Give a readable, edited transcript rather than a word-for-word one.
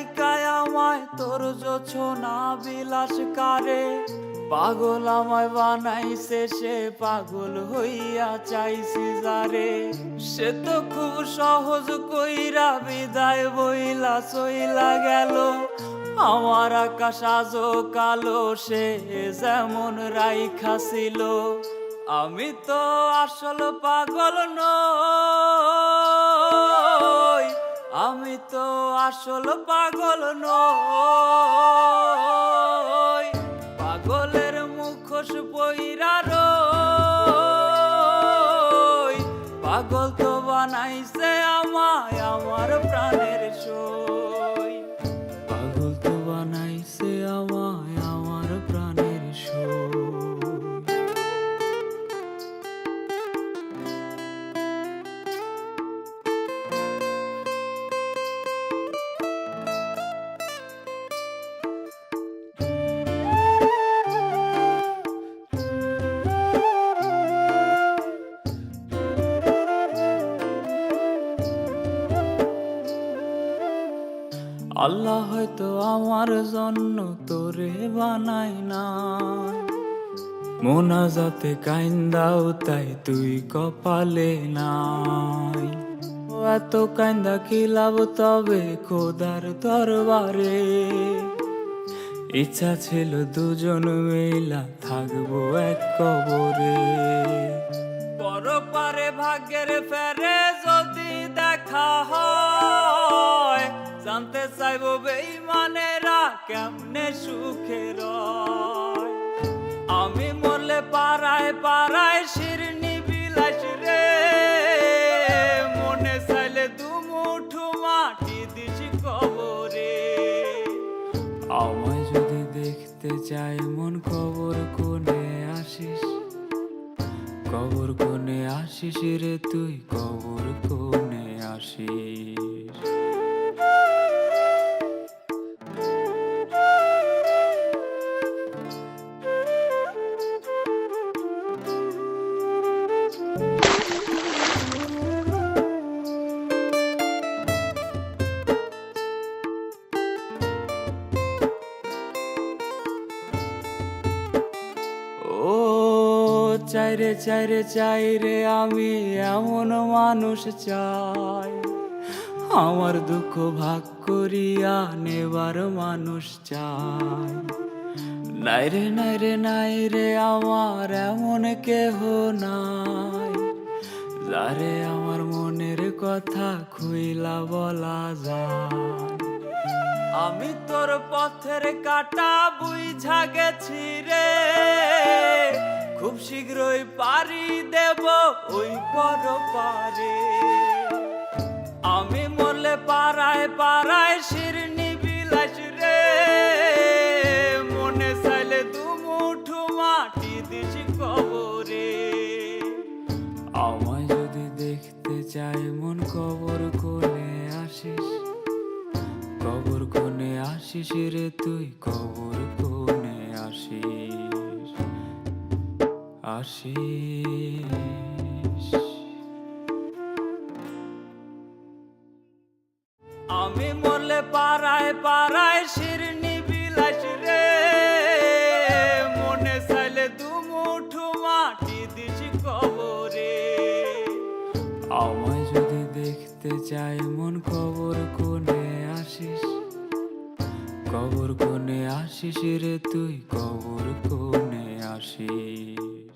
রাইকায় আমায় তোর জোছনা বিলাস কারে, পাগল আমায় বানাইছে সে পাগল হইয়া চাইছি যারে। সে তো খুব সহজ কইরা বিদায় বইলা চইলা গেল, আমার আকাশ আজও কালো সে যেমন রাইখা ছিল। আমি তো আসল পাগল নই, আমি তো আসল পাগল নই, পাগলের মুখোশ পইরা রই। পাগল তো বানাইছে আমায় আমার প্রাণের সই, পাগল তো বানাইছে আমায় আমার প্রাণের সই। আল্লাহ হয়তো আমার জন্য তোরে বানাই নাই, মোনাজাতে কাইন্দাও তাই তুই কপালে নাই। এত কাইন্দা কি লাভ তবে খোদার দরবারে, ইচ্ছা ছিল দুজন মিলা থাকবো এক কবরে। পরপারে ভাগ্যের ফেরে যদি দেখা হয়, জানতে চাইবো বেঈমানেরা কেমনে সুখে রয়। আমি মরলে পাড়ায় পাড়ায় শিরনি বিলাস রে, মনে চাইলে দুমুঠো মাটি দিস কবরে। আমায় যদি দেখতে চাই মন কবর কোণে আসিস, কবর কোণে আসিস রে তুই, কবর কোণে আসিস। ও চাইরে চাইরে চাইরে আমি এমন মানুষ চাই, আমার দুঃখ ভাগ করিয়া নেবার মানুষ চাই। নাইরে নাইরে নাইরে আমার এমন কেহ নাই, যারে আমার মনের কথা খুইলা বলা যায়। আমি তোর পথের কাটা বুইঝা গেছি রে, খুব শীঘ্রই পারি দেব ওই পর পারে। আমি মরলে পাড়ায় পাড়ায় শিরনি বিলাস রে, মনে চাইলে দুমুঠো মাটি দিস কবরে। আমায় যদি দেখতে চাই মন কবর কোণে আসিস, কবর কোণে আসিস রে তুই, কবর কোণে আসিস আসিস। আমি মরলে পাড়ায় পাড়ায় শিরনি বিলাস রে, মনে চাইলে দুমুঠো মাটি দিস কবরে। আমায় যদি দেখতে চাই মন কবর কোণে আসিস, কবর কোণে আসিস রে তুই, কবর কোণে আসিস।